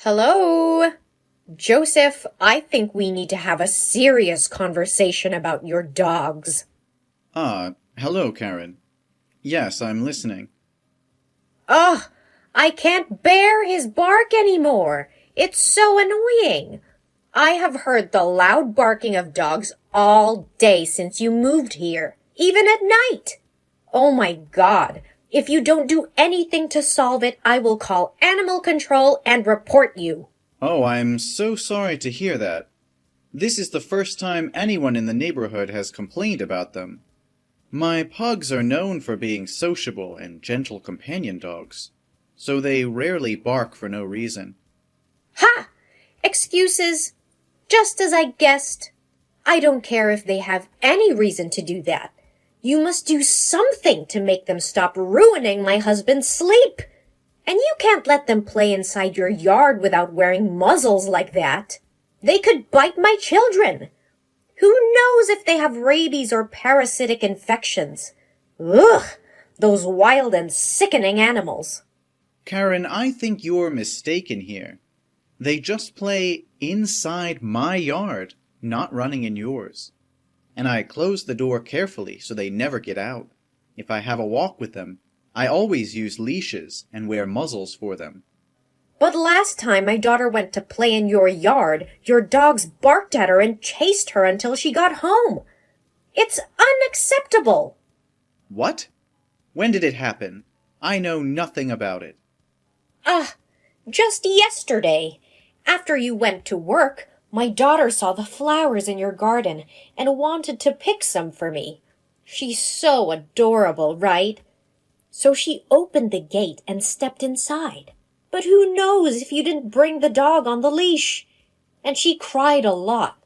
Hello? Joseph, I think we need to have a serious conversation about your dogs. Hello, Karen. Yes, I'm listening. Ugh, I can't bear his bark anymore. It's so annoying. I have heard the loud barking of dogs all day since you moved here, even at night. Oh my God. If you don't do anything to solve it, I will call animal control and report you. Oh, I'm so sorry to hear that. This is the first time anyone in the neighborhood has complained about them. My pugs are known for being sociable and gentle companion dogs, so they rarely bark for no reason. Ha! Excuses. Just as I guessed. I don't care if they have any reason to do that. You must do something to make them stop ruining my husband's sleep. And you can't let them play inside your yard without wearing muzzles like that. They could bite my children. Who knows if they have rabies or parasitic infections? Ugh, those wild and sickening animals. Karen, I think you're mistaken here. They just play inside my yard, not running in yours. And I close the door carefully so they never get out. If I have a walk with them, I always use leashes and wear muzzles for them. But last time my daughter went to play in your yard, your dogs barked at her and chased her until she got home. It's unacceptable. What? When did it happen? I know nothing about it. Just yesterday. After you went to work, my daughter saw the flowers in your garden and wanted to pick some for me. She's so adorable, right? So she opened the gate and stepped inside. But who knows if you didn't bring the dog on the leash? And she cried a lot.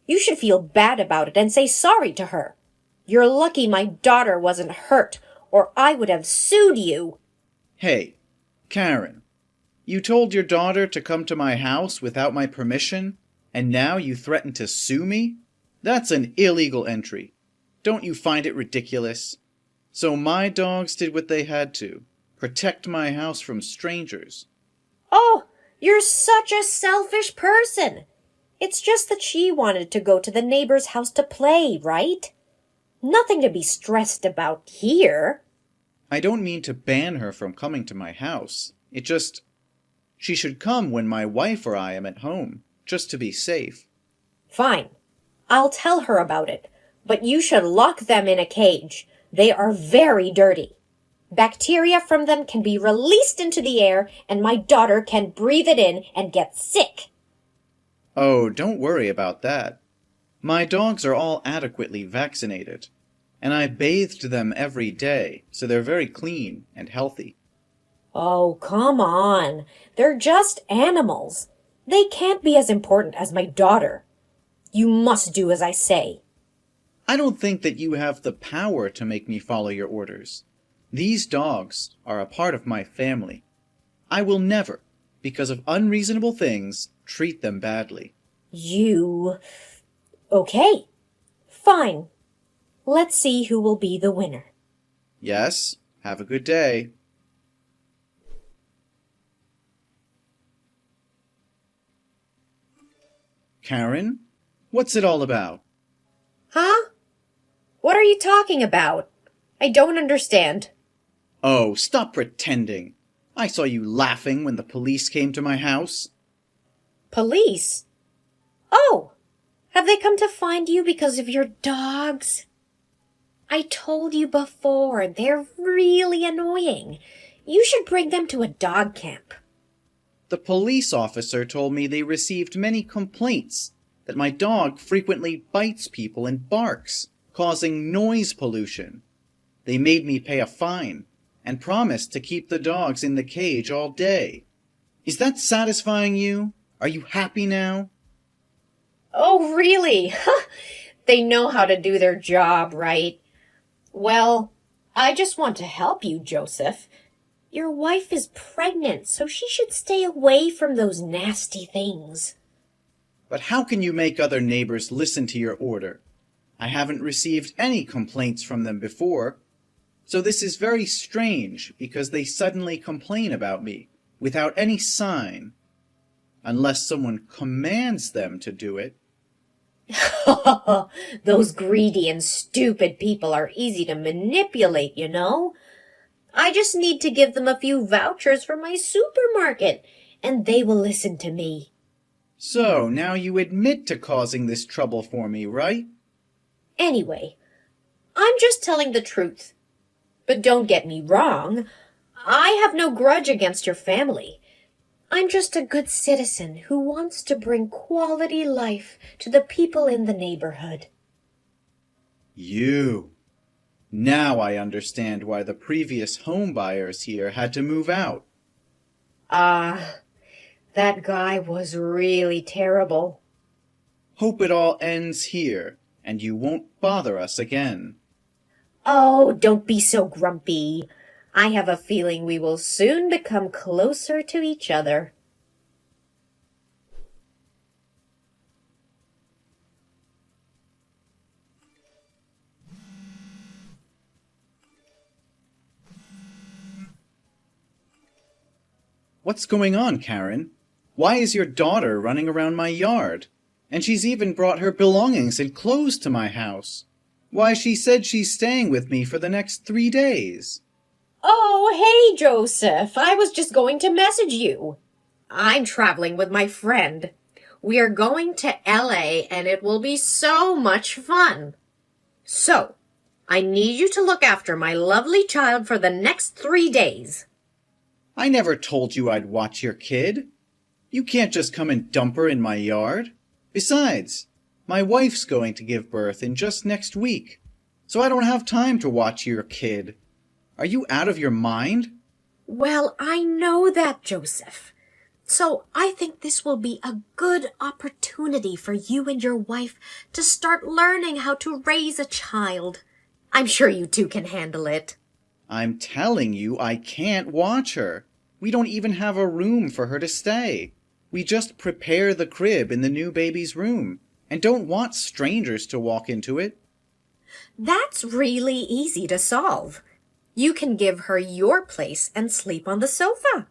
You should feel bad about it and say sorry to her. You're lucky my daughter wasn't hurt, or I would have sued you. Hey, Karen, you told your daughter to come to my house without my permission, and now you threaten to sue me? That's an illegal entry. Don't you find it ridiculous? So my dogs did what they had to, protect my house from strangers. Oh, you're such a selfish person. It's just that she wanted to go to the neighbor's house to play, right? Nothing to be stressed about here. I don't mean to ban her from coming to my house. She should come when my wife or I am at home, just to be safe. Fine. I'll tell her about it. But you should lock them in a cage. They are very dirty. Bacteria from them can be released into the air, and my daughter can breathe it in and get sick. Oh, don't worry about that. My dogs are all adequately vaccinated, and I bathed them every day, so they're very clean and healthy. Oh, come on. They're just animals. They can't be as important as my daughter. You must do as I say. I don't think that you have the power to make me follow your orders. These dogs are a part of my family. I will never, because of unreasonable things, treat them badly. Okay. Fine. Let's see who will be the winner. Yes, have a good day. Karen, what's it all about? Huh? What are you talking about? I don't understand. Oh, stop pretending. I saw you laughing when the police came to my house. Police? Oh, have they come to find you because of your dogs? I told you before, they're really annoying. You should bring them to a dog camp. The police officer told me they received many complaints that my dog frequently bites people and barks, causing noise pollution. They made me pay a fine and promised to keep the dogs in the cage all day. Is that satisfying you? Are you happy now? Oh, really? They know how to do their job, right? Well, I just want to help you, Joseph. Your wife is pregnant, so she should stay away from those nasty things. But how can you make other neighbors listen to your order? I haven't received any complaints from them before. So this is very strange because they suddenly complain about me without any sign. unless someone commands them to do it. Those greedy and stupid people are easy to manipulate, you know. I just need to give them a few vouchers for my supermarket, and they will listen to me. So, now you admit to causing this trouble for me, right? Anyway, I'm just telling the truth. But don't get me wrong. I have no grudge against your family. I'm just a good citizen who wants to bring quality life to the people in the neighborhood. You. Now I understand why the previous home buyers here had to move out. That guy was really terrible. Hope it all ends here, and you won't bother us again. Oh, don't be so grumpy. I have a feeling we will soon become closer to each other. What's going on, Karen? Why is your daughter running around my yard? And she's even brought her belongings and clothes to my house. Why, she said she's staying with me for the next 3 days. Oh, hey, Joseph. I was just going to message you. I'm traveling with my friend. We are going to LA and it will be so much fun. So, I need you to look after my lovely child for the next 3 days. I never told you I'd watch your kid. You can't just come and dump her in my yard. Besides, my wife's going to give birth in just next week, so I don't have time to watch your kid. Are you out of your mind? Well, I know that, Joseph. So I think this will be a good opportunity for you and your wife to start learning how to raise a child. I'm sure you two can handle it. I'm telling you I can't watch her. We don't even have a room for her to stay. We just prepare the crib in the new baby's room and don't want strangers to walk into it. That's really easy to solve. You can give her your place and sleep on the sofa.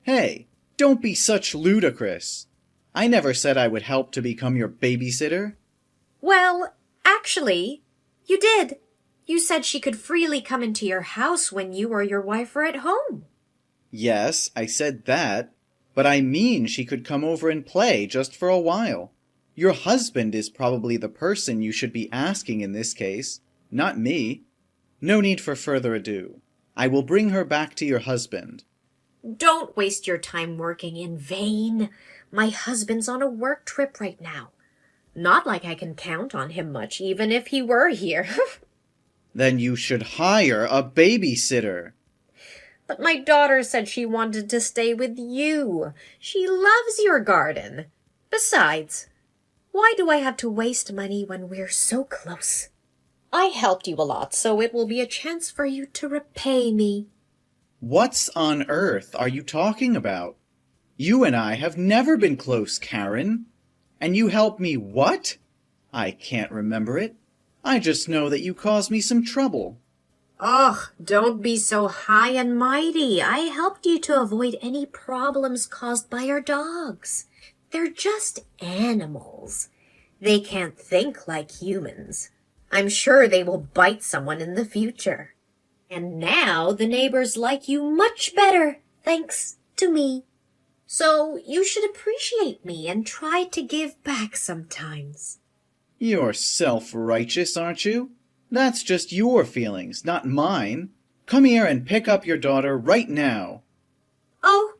Hey, don't be such ludicrous. I never said I would help to become your babysitter. Well, actually, you did. You said she could freely come into your house when you or your wife are at home. Yes, I said that, but I mean she could come over and play just for a while. Your husband is probably the person you should be asking in this case, not me. No need for further ado. I will bring her back to your husband. Don't waste your time working in vain. My husband's on a work trip right now. Not like I can count on him much, even if he were here. Then you should hire a babysitter. But my daughter said she wanted to stay with you. She loves your garden. Besides, why do I have to waste money when we're so close? I helped you a lot, so it will be a chance for you to repay me. What's on earth are you talking about? You and I have never been close, Karen. And you helped me what? I can't remember it. I just know that you caused me some trouble. Ugh, don't be so high and mighty. I helped you to avoid any problems caused by our dogs. They're just animals. They can't think like humans. I'm sure they will bite someone in the future. And now the neighbors like you much better, thanks to me. So you should appreciate me and try to give back sometimes. You're self-righteous, aren't you? That's just your feelings, not mine. Come here and pick up your daughter right now. Oh,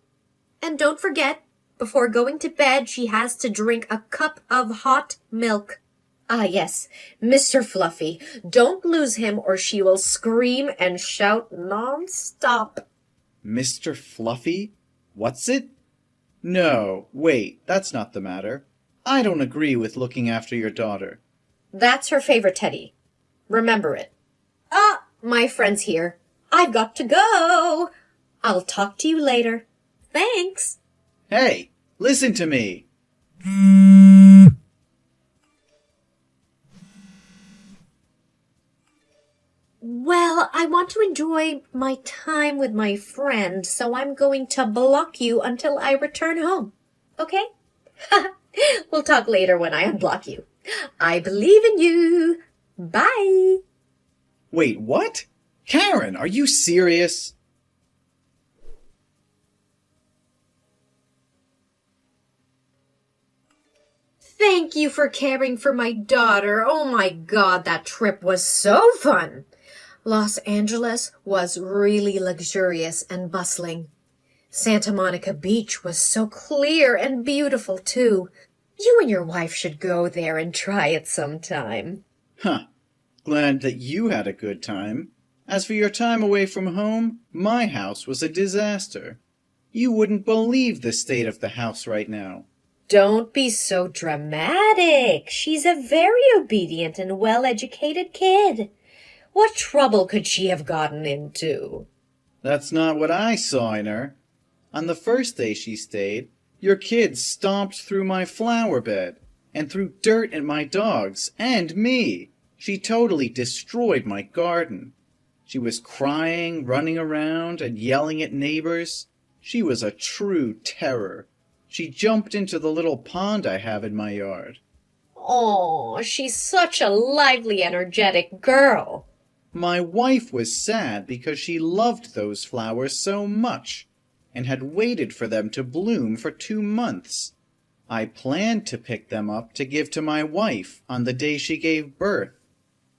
and don't forget, before going to bed, she has to drink a cup of hot milk. Ah, yes, Mr. Fluffy, don't lose him or she will scream and shout non-stop. Mr. Fluffy? What's it? No, wait, that's not the matter. I don't agree with looking after your daughter. That's her favorite teddy. Remember it. Ah, my friend's here. I've got to go. I'll talk to you later. Thanks. Hey, listen to me. Well, I want to enjoy my time with my friend, so I'm going to block you until I return home. okay? We'll talk later when I unblock you. I believe in you. Bye. Wait, what? Karen, are you serious? Thank you for caring for my daughter. Oh my God, that trip was so fun. Los Angeles was really luxurious and bustling. Santa Monica Beach was so clear and beautiful, too. You and your wife should go there and try it sometime. Huh. Glad that you had a good time. As for your time away from home, my house was a disaster. You wouldn't believe the state of the house right now. Don't be so dramatic. She's a very obedient and well-educated kid. What trouble could she have gotten into? That's not what I saw in her. On the first day she stayed, your kids stomped through my flower bed and threw dirt at my dogs and me. She totally destroyed my garden. She was crying, running around, and yelling at neighbors. She was a true terror. She jumped into the little pond I have in my yard. Oh, she's such a lively, energetic girl. My wife was sad because she loved those flowers so much and had waited for them to bloom for 2 months. I planned to pick them up to give to my wife on the day she gave birth.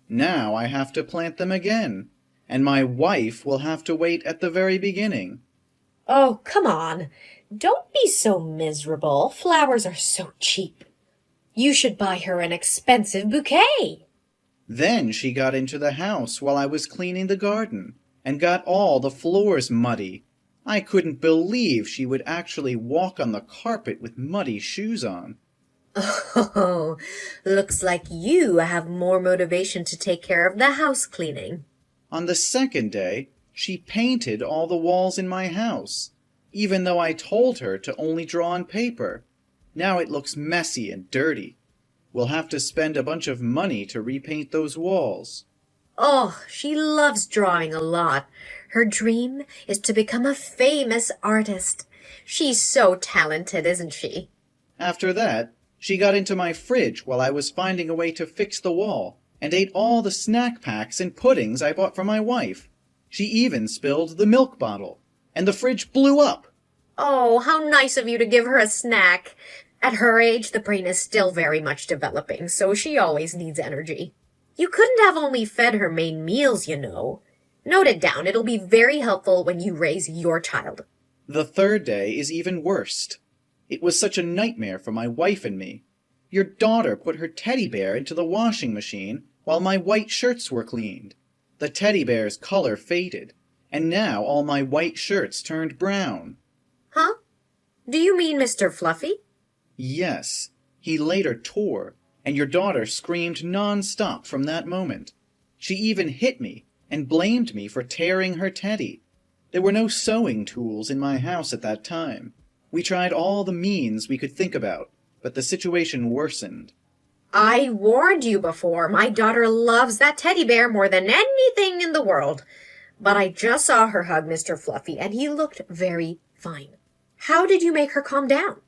Now I have to plant them again, and my wife will have to wait at the very beginning. Oh, come on. Don't be so miserable. Flowers are so cheap. You should buy her an expensive bouquet. Then she got into the house while I was cleaning the garden and got all the floors muddy. I couldn't believe she would actually walk on the carpet with muddy shoes on. Oh, looks like you have more motivation to take care of the house cleaning. On the second day, she painted all the walls in my house, even though I told her to only draw on paper. Now it looks messy and dirty. We'll have to spend a bunch of money to repaint those walls. Oh, she loves drawing a lot. Her dream is to become a famous artist. She's so talented, isn't she? After that, she got into my fridge while I was finding a way to fix the wall and ate all the snack packs and puddings I bought for my wife. She even spilled the milk bottle, and the fridge blew up. Oh, how nice of you to give her a snack. At her age, the brain is still very much developing, so she always needs energy. You couldn't have only fed her main meals, you know. Note it down. It'll be very helpful when you raise your child. The third day is even worse. It was such a nightmare for my wife and me. Your daughter put her teddy bear into the washing machine while my white shirts were cleaned. The teddy bear's color faded, and now all my white shirts turned brown. Huh? Do you mean Mr. Fluffy? Yes, he later tore, and your daughter screamed non-stop from that moment. She even hit me and blamed me for tearing her teddy. There were no sewing tools in my house at that time. We tried all the means we could think about, but the situation worsened. I warned you before. My daughter loves that teddy bear more than anything in the world. But I just saw her hug Mr. Fluffy, and he looked very fine. How did you make her calm down?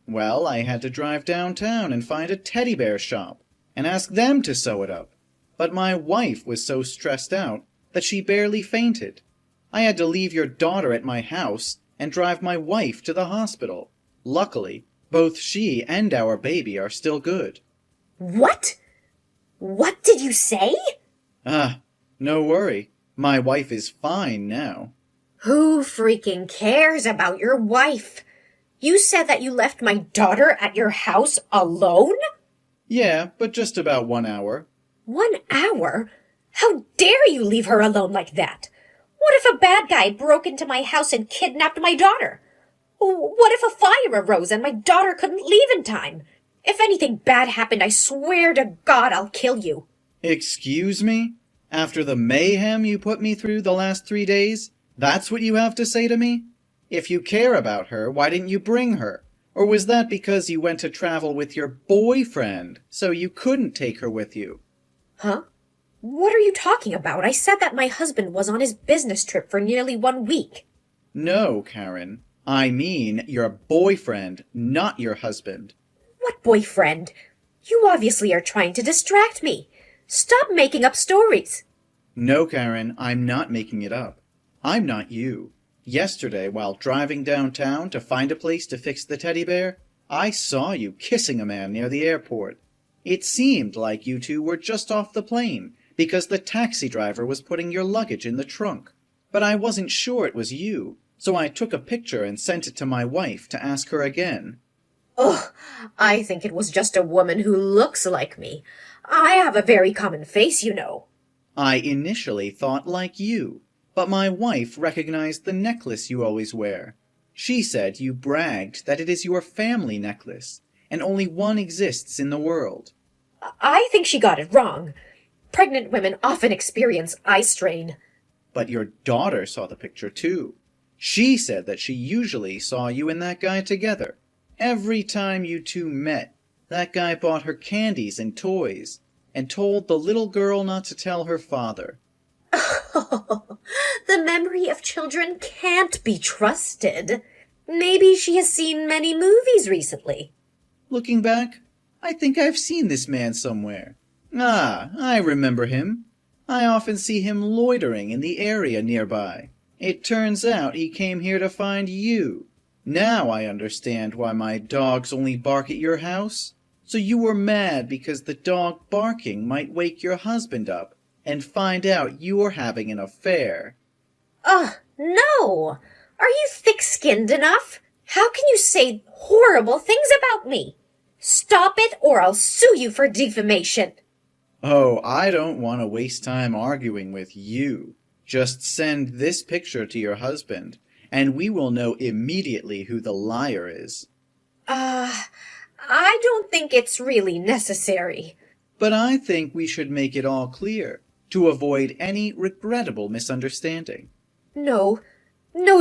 Well, I had to drive downtown and find a teddy bear shop and ask them to sew it up. But my wife was so stressed out that she barely fainted. I had to leave your daughter at my house and drive my wife to the hospital. Luckily, both she and our baby are still good. What? What did you say? No worry. My wife is fine now. Who freaking cares about your wife? You said that you left my daughter at your house alone? Yeah, but just about 1 hour. 1 hour? How dare you leave her alone like that? What if a bad guy broke into my house and kidnapped my daughter? What if a fire arose and my daughter couldn't leave in time? If anything bad happened, I swear to God I'll kill you. Excuse me? After the mayhem you put me through the last 3 days, that's what you have to say to me? If you care about her, why didn't you bring her? Or was that because you went to travel with your boyfriend, so you couldn't take her with you? Huh? What are you talking about? I said that my husband was on his business trip for nearly 1 week. No, Karen. I mean your boyfriend, not your husband. What boyfriend? You obviously are trying to distract me. Stop making up stories. No, Karen, I'm not making it up. I'm not you. Yesterday, while driving downtown to find a place to fix the teddy bear, I saw you kissing a man near the airport. It seemed like you two were just off the plane, because the taxi driver was putting your luggage in the trunk. But I wasn't sure it was you, so I took a picture and sent it to my wife to ask her again. Ugh, I think it was just a woman who looks like me. I have a very common face, you know. I initially thought like you, but my wife recognized the necklace you always wear. She said you bragged that it is your family necklace, and only one exists in the world. I think she got it wrong. Pregnant women often experience eye strain. But your daughter saw the picture too. She said that she usually saw you and that guy together. Every time you two met, that guy bought her candies and toys, and told the little girl not to tell her father. The memory of children can't be trusted. Maybe she has seen many movies recently. Looking back, I think I've seen this man somewhere. Ah, I remember him. I often see him loitering in the area nearby. It turns out he came here to find you. Now I understand why my dogs only bark at your house. So you were mad because the dog barking might wake your husband up and find out you were having an affair. No! Are you thick-skinned enough? How can you say horrible things about me? Stop it or I'll sue you for defamation. Oh, I don't want to waste time arguing with you. Just send this picture to your husband, and we will know immediately who the liar is. I don't think it's really necessary. But I think we should make it all clear, to avoid any regrettable misunderstanding. No,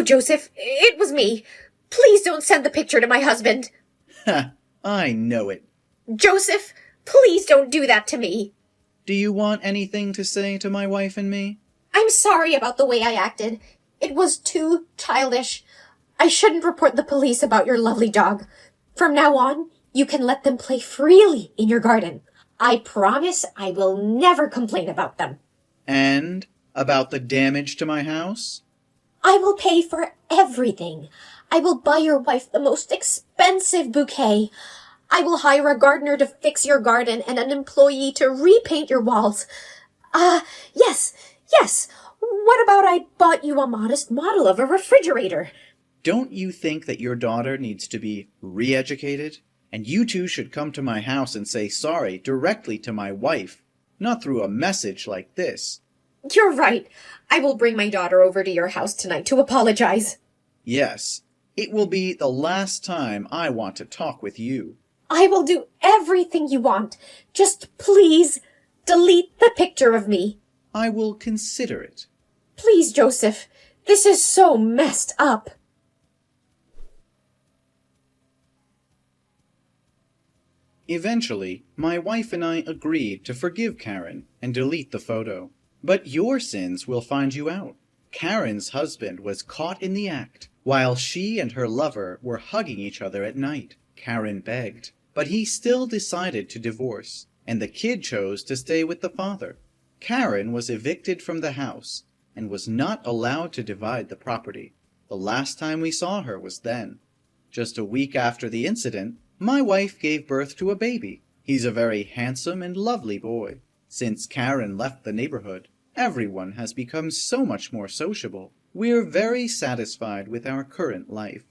Joseph, it was me. Please don't send the picture to my husband. Ha, I know it. Joseph, please don't do that to me. Do you want anything to say to my wife and me? I'm sorry about the way I acted. It was too childish. I shouldn't report the police about your lovely dog. From now on, you can let them play freely in your garden. I promise I will never complain about them. And about the damage to my house? I will pay for everything. I will buy your wife the most expensive bouquet. I will hire a gardener to fix your garden and an employee to repaint your walls. Yes. What about I bought you a modest model of a refrigerator? Don't you think that your daughter needs to be re-educated? And you two should come to my house and say sorry directly to my wife, not through a message like this. You're right. I will bring my daughter over to your house tonight to apologize. Yes, it will be the last time I want to talk with you. I will do everything you want. Just please delete the picture of me. I will consider it. Please, Joseph. This is so messed up. Eventually, my wife and I agreed to forgive Karen and delete the photo. But your sins will find you out. Karen's husband was caught in the act while she and her lover were hugging each other at night. Karen begged, but he still decided to divorce, and the kid chose to stay with the father. Karen was evicted from the house and was not allowed to divide the property. The last time we saw her was then. Just a week after the incident, my wife gave birth to a baby. He's a very handsome and lovely boy. Since Karen left the neighborhood, everyone has become so much more sociable. We're very satisfied with our current life.